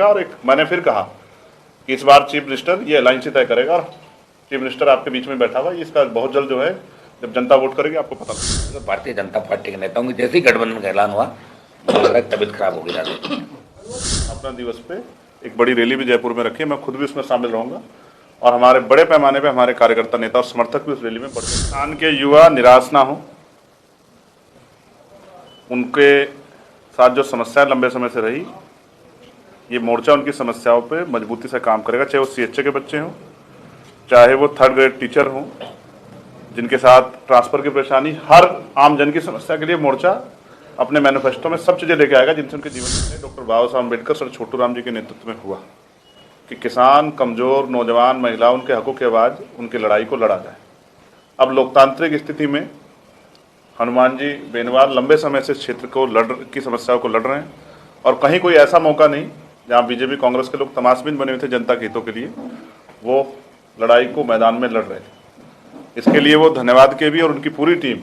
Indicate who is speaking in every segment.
Speaker 1: और एक मैंने फिर कहा कि इस बार चीफ मिनिस्टर ये अलायंस ही तय करेगा और चीफ मिनिस्टर आपके बीच में बैठा हुआ है, इसका बहुत जल्द जो है जब जनता वोट करेगी आपको पता लगेगा।
Speaker 2: तो भारतीय जनता पार्टी के नेताओं की जैसे ही गठबंधन का ऐलान हुआ मुझे लगा तबीयत खराब हो गई ज्यादा।
Speaker 1: अपना दिवस पे एक बड़ी रैली भी जयपुर में रखी है, मैं खुद भी उसमें शामिल रहूंगा और हमारे बड़े पैमाने पे हमारे कार्यकर्ता नेता और समर्थक भी उस रैली में बढ़ रहे हैं। किसान के युवा निराश ना हो, उनके साथ जो समस्याएं लंबे समय से रही, ये मोर्चा उनकी समस्याओं पे मजबूती से काम करेगा, चाहे वो सीएचए के बच्चे हों, चाहे वो थर्ड ग्रेड टीचर हों, जिनके साथ ट्रांसफर की परेशानी, हर आम जन की समस्या के लिए मोर्चा अपने मैनिफेस्टो में सब चीज़ें लेके आएगा जिनसे उनके जीवन में डॉक्टर बाबा साहब अम्बेडकर सर छोटू राम जी के नेतृत्व में हुआ कि किसान, कमजोर, नौजवान, महिला, उनके हकों की आवाज़, उनकी लड़ाई को लड़ा जाए। अब लोकतांत्रिक स्थिति में हनुमान जी बेनीवाल लंबे समय से इस क्षेत्र को की समस्याओं को लड़ रहे हैं और कहीं कोई ऐसा मौका नहीं जहां बीजेपी कांग्रेस के लोग तमाशबीन बने हुए थे जनता के हितों के लिए, वो लड़ाई को मैदान में लड़ रहे थे। इसके लिए वो धन्यवाद के भी और उनकी पूरी टीम,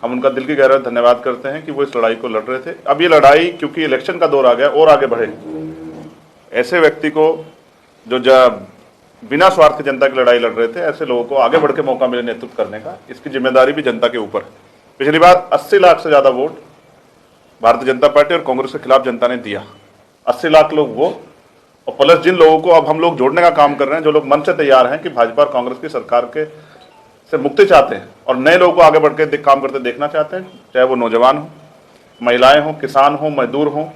Speaker 1: हम उनका दिल की गहराई से धन्यवाद करते हैं कि वो इस लड़ाई को लड़ रहे थे। अब ये लड़ाई क्योंकि इलेक्शन का दौर आ गया और आगे बढ़े, ऐसे व्यक्ति को जो बिना स्वार्थ जनता की लड़ाई लड़ रहे थे, ऐसे लोगों को आगे बढ़ के मौका मिले नेतृत्व करने का, इसकी जिम्मेदारी भी जनता के ऊपर है। पिछली बार 80 लाख से ज़्यादा वोट भारतीय जनता पार्टी और कांग्रेस के खिलाफ जनता ने दिया। 80 लाख लोग वो और प्लस जिन लोगों को अब हम लोग जोड़ने का काम कर रहे हैं, जो लोग मन से तैयार हैं कि भाजपा और कांग्रेस की सरकार के से मुक्ति चाहते हैं और नए लोगों को आगे बढ़ के काम करते देखना चाहते हैं, चाहे वो नौजवान हो, महिलाएं हो, किसान हो, मजदूर हो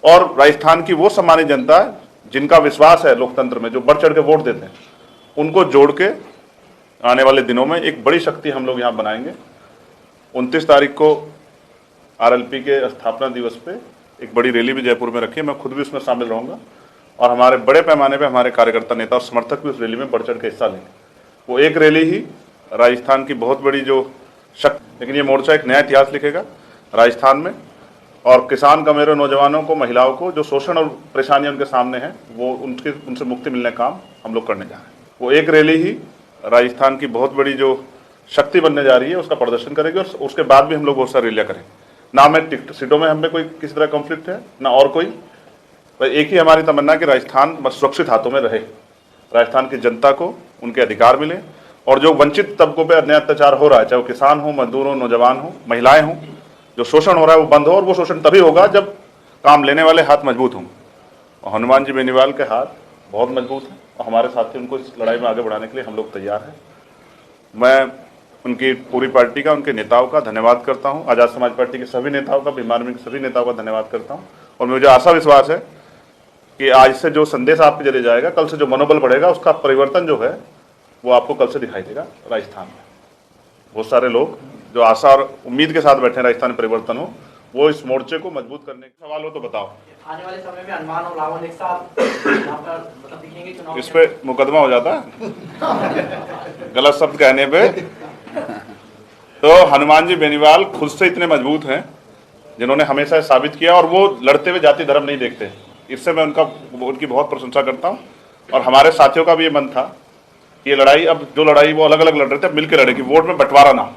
Speaker 1: और राजस्थान की वो सम्मानित जनता है जिनका विश्वास है लोकतंत्र में, जो बढ़ चढ़ के वोट देते हैं, उनको जोड़ के आने वाले दिनों में एक बड़ी शक्ति हम लोग यहाँ बनाएंगे। 29 तारीख को आरएलपी के स्थापना दिवस पे एक बड़ी रैली भी जयपुर में रखी है, मैं खुद भी उसमें शामिल रहूंगा और हमारे बड़े पैमाने पे हमारे कार्यकर्ता नेता और समर्थक भी उस रैली में बढ़ चढ़ के हिस्सा लेंगे। वो एक रैली ही राजस्थान की बहुत बड़ी जो शक्ति, लेकिन ये मोर्चा एक नया इतिहास लिखेगा राजस्थान में और किसान, कमेरों, नौजवानों को, महिलाओं को जो शोषण और परेशानियां उनके सामने हैं, वो उनसे मुक्ति मिलने का काम हम लोग करने जा रहे हैं। वो एक रैली ही राजस्थान की बहुत बड़ी जो शक्ति बनने जा रही है उसका प्रदर्शन करेगी और उसके बाद भी हम लोग बहुत सारी रैलियाँ करेंगे। ना हमें सीटों में हमें कोई किसी तरह कॉन्फ्लिक्ट है ना और कोई, एक ही हमारी तमन्ना कि राजस्थान बस सुरक्षित हाथों में रहे, राजस्थान की जनता को उनके अधिकार मिले और जो वंचित तबकों पर अन्याय अत्याचार हो रहा है, चाहे वो किसान हो, मजदूर हो, नौजवान हो, महिलाएं हो, जो शोषण हो रहा है वो बंद हो और वो शोषण तभी होगा जब काम लेने वाले हाथ मजबूत हों और हनुमान जी बेनीवाल के हाथ बहुत मजबूत हैं और हमारे साथी उनको इस लड़ाई में आगे बढ़ाने के लिए हम लोग तैयार हैं। मैं उनकी पूरी पार्टी का, उनके नेताओं का धन्यवाद करता हूं, आज़ाद समाज पार्टी के सभी नेताओं का, बीमार में सभी नेताओं का धन्यवाद करता हूं और मुझे आशा विश्वास है कि आज से जो संदेश आपके जरिए जाएगा, कल से जो मनोबल बढ़ेगा, उसका परिवर्तन जो है वो आपको कल से दिखाई देगा। राजस्थान में बहुत सारे लोग जो आशा और उम्मीद के साथ बैठे हैं राजस्थान में परिवर्तन हो, वो इस मोर्चे को मजबूत करने का सवाल हो तो बताओ।
Speaker 3: आने वाले समय में हनुमान और रावण एक साथ मतलब दिखेंगे चुनाव,
Speaker 1: इस पे मुकदमा हो जाता है गलत शब्द कहने पे। तो हनुमान जी बेनीवाल खुद से इतने मजबूत हैं जिन्होंने हमेशा साबित किया और वो लड़ते हुए जाति धर्म नहीं देखते, इससे मैं उनकी बहुत प्रशंसा करता हूँ और हमारे साथियों का भी ये मन था कि ये लड़ाई, अब जो लड़ाई वो अलग अलग लड़ रहे थे, अब मिलकर लड़े कि वोट में बंटवारा ना हो।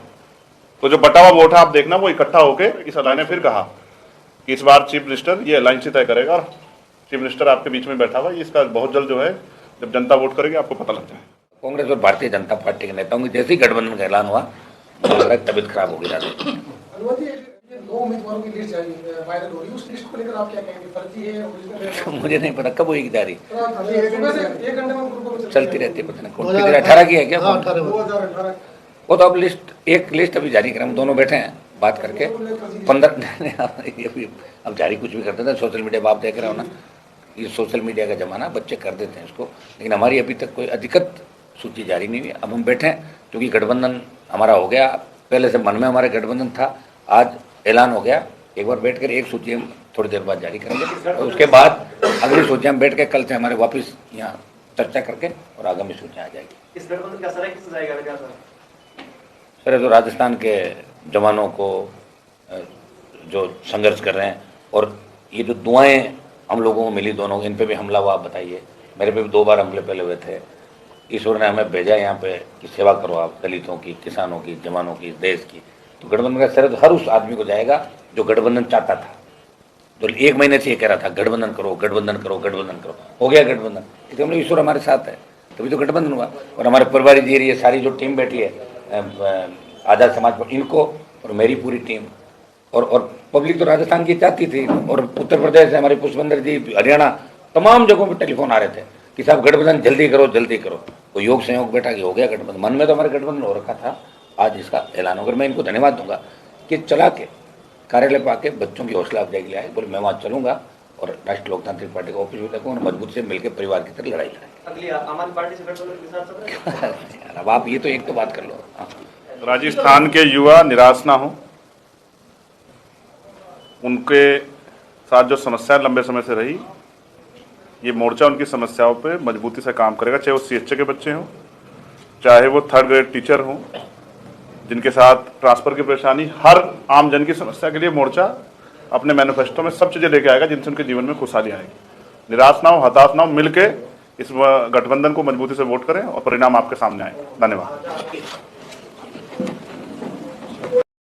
Speaker 1: तो जो बटा हुआ वोट है आप देखना वो इकट्ठा होकर इस अलायंस ने फिर कहा कि इस बार चीफ मिनिस्टर ये अलायंस ही तय करेगा और चीफ मिनिस्टर आपके बीच में बैठा हुआ है, इसका बहुत जल्द जो है जब जनता वोट करेगी आपको पता लग जाए।
Speaker 2: कांग्रेस और भारतीय जनता पार्टी के नेताओं की जैसे ही गठबंधन का ऐलान हुआ मुझे लगा तबीयत खराब हो गई ज्यादा। मुझे नहीं पता कब होगी जारी, चलती रहती है, पता नहीं कौन 18 की है क्या, वो तो अब एक लिस्ट अभी जारी करें, हम दोनों बैठे हैं बात करके 15 अब जारी कुछ भी करते थे, सोशल मीडिया पर आप देख रहे हो ना, ये सोशल मीडिया का जमाना, बच्चे कर देते हैं इसको, लेकिन हमारी अभी तक कोई अधिकृत सूची जारी नहीं हुई। अब हम बैठे हैं क्योंकि गठबंधन हमारा हो गया, पहले से मन में हमारे गठबंधन था, आज ऐलान हो गया, एक बार बैठकर एक सूची हम थोड़ी देर बाद जारी करेंगे और उसके बाद अगली सूची हम बैठ के कल से हमारे वापस यहाँ चर्चा करके और आगामी सूचियाँ आ जाएगी।
Speaker 3: इस गठबंधन का असर किस जाएगा
Speaker 2: सर? तो राजस्थान के जवानों को जो संघर्ष कर रहे हैं और ये जो दुआएं हम लोगों को मिली दोनों, इन पे भी हमला हुआ, आप बताइए, मेरे पे भी 2 बार हमले पहले हुए थे। ईश्वर ने हमें भेजा यहाँ पे कि सेवा करो आप, दलितों की, किसानों की, जवानों की, देश की। तो गठबंधन का असर हर उस आदमी को जाएगा जो गठबंधन चाहता था, तो 1 महीने से ये कह रहा था गठबंधन करो गठबंधन करो गठबंधन करो, हो गया गठबंधन, क्योंकि हम लोग ईश्वर हमारे साथ है तभी तो गठबंधन हुआ। और हमारे परिवार जी ये सारी जो टीम बैठी है आज़ाद समाज पर, इनको और मेरी पूरी टीम और पब्लिक तो राजस्थान की चाहती थी, और उत्तर प्रदेश से हमारे पुष्पेंद्र जी, हरियाणा, तमाम जगहों पर टेलीफोन आ रहे थे कि साहब गठबंधन जल्दी करो जल्दी करो। तो योग संयोग बैठा कि हो गया गठबंधन, मन में तो हमारे गठबंधन हो रखा था, आज इसका ऐलान होगा। मैं इनको धन्यवाद दूंगा कि चला के कार्यालय पर आके बच्चों की हौसला अफजाई के लिए आए, बोले मैं वहाँ चलूंगा और राष्ट्रीय लोकतांत्रिक पार्टी का ऑफिस भी देखूँ और मजबूत से मिलकर परिवार की तरह लड़ाई लड़ाई।
Speaker 3: अगली आम आदमी पार्टी से गठबंधन के साथ सब रहे?
Speaker 2: यार, अब आप ये तो एक तो बात कर लो। हाँ।
Speaker 1: राजस्थान के युवा निराश ना हो, उनके साथ जो समस्या लंबे समय से रही, ये मोर्चा उनकी समस्याओं पे मजबूती से काम करेगा, चाहे वो सीएचए के बच्चे हों, चाहे वो 3rd ग्रेड टीचर हों, जिनके साथ ट्रांसफर की परेशानी, हर आम जन की समस्या के लिए मोर्चा अपने मैनिफेस्टो में सब चीज़ें लेके आएगा जिनसे उनके जीवन में खुशहाली आएगी। निराश ना हो, हताश ना हो, मिलके इस गठबंधन को मजबूती से वोट करें और परिणाम आपके सामने आए। धन्यवाद।